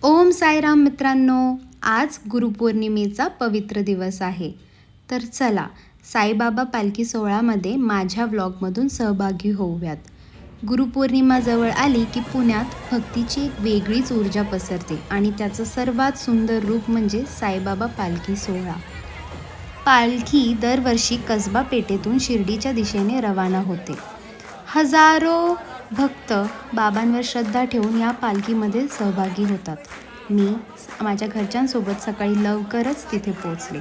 ओम साईराम मित्रांनो, आज गुरुपौर्णिमेचा पवित्र दिवस आहे. तर चला साईबाबा पालखी सोहळ्यामध्ये माझ्या व्लॉगमधून सहभागी होऊयात. गुरुपौर्णिमा जवळ आली की पुण्यात भक्तीची एक वेगळीच ऊर्जा पसरते आणि त्याचं सर्वात सुंदर रूप म्हणजे साईबाबा पालखी सोहळा. पालखी दरवर्षी कसबा पेठेतून शिर्डीच्या दिशेने रवाना होते. हजारो भक्त बाबांवर श्रद्धा ठेवून या पालखीमध्ये सहभागी होतात. मी माझ्या घरच्यांसोबत सकाळी लवकरच तिथे पोचले.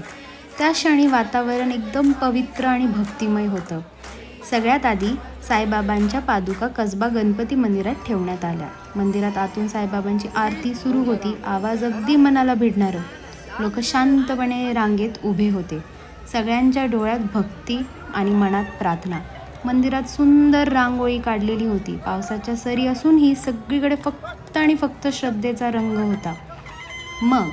त्या क्षणी वातावरण एकदम पवित्र आणि भक्तिमय होतं. सगळ्यात आधी साईबाबांच्या पादुका कसबा गणपती मंदिरात ठेवण्यात आल्या. मंदिरात आतून साईबाबांची आरती सुरू होती. आवाज अगदी मनाला भिडणारं. लोक शांतपणे रांगेत उभे होते. सगळ्यांच्या डोळ्यात भक्ती आणि मनात प्रार्थना. मंदिरात सुंदर रांगोळी काढलेली होती. पावसाच्या सरी असूनही सगळीकडे फक्त आणि फक्त श्रद्धेचा रंग होता. मग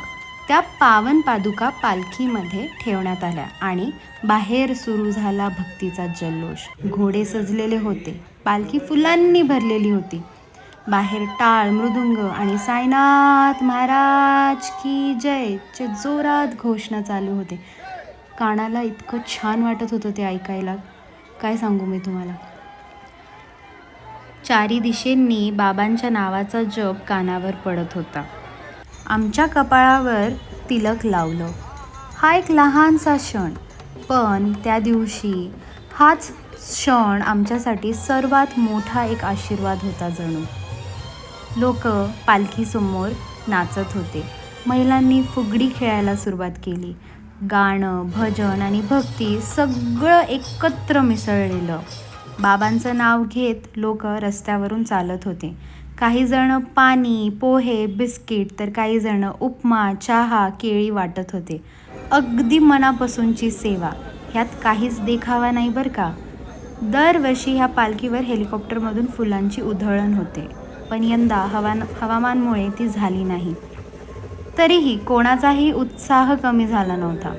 त्या पावन पादुका पालखीमध्ये ठेवण्यात आल्या आणि बाहेर सुरू झाला भक्तीचा जल्लोष. घोडे सजलेले होते. पालखी फुलांनी भरलेली होती. बाहेर टाळ, मृदुंग आणि साईनाथ महाराज की जय चे जोरात घोषणा चालू होते. कानाला इतकं छान वाटत होतं ते ऐकायला, काय सांगू मी तुम्हाला. चारी दिशेंनी बाबांच्या नावाचा जप कानावर पडत होता. आमच्या कपाळावर तिलक लावलं. हा एक लहानसा क्षण, पण त्या दिवशी हाच क्षण आमच्यासाठी सर्वात मोठा एक आशीर्वाद होता जणू. लोक पालखीसमोर नाचत होते. महिलांनी फुगडी खेळायला सुरुवात केली. गाणं, भजन आणि भक्ती सगळं एकत्र मिसळलेलं. बाबांचं नाव घेत लोक रस्त्यावरून चालत होते. काही जण पाणी, पोहे, बिस्किट तर काही जण उपमा, चहा, केळी वाटत होते. अगदी मनापासूनची सेवा. ह्यात काहीच देखावा नाही बरं का. दरवर्षी ह्या पालखीवर हेलिकॉप्टरमधून फुलांची उधळण होते, पण यंदा हवामानामुळे ती झाली नाही. तरीही कोणाचाही उत्साह कमी झाला नव्हता.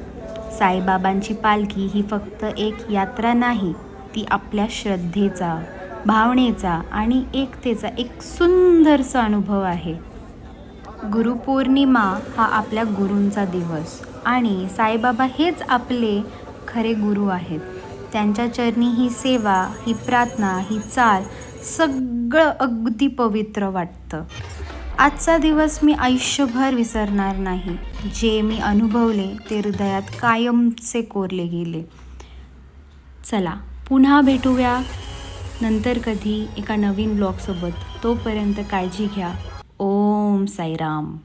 साईबाबांची पालखी ही फक्त एक यात्रा नाही, ती आपल्या श्रद्धेचा, भावनेचा आणि एकतेचा एक सुंदरसा अनुभव आहे. गुरुपौर्णिमा हा आपल्या गुरूंचा दिवस आणि साईबाबा हेच आपले खरे गुरु आहेत. त्यांच्या चरणी ही सेवा, ही प्रार्थना, ही चाल सगळं अगदी पवित्र वाटतं. आजचा दिवस मी आयुष्यभर विसरणार नाही. जे मी अनुभवले ते हृदयात कायमचे कोरले गेले. चला पुन्हा भेटूया नंतर कधी एका नवीन ब्लॉगसोबत. तोपर्यंत काळजी घ्या. ओम साईराम.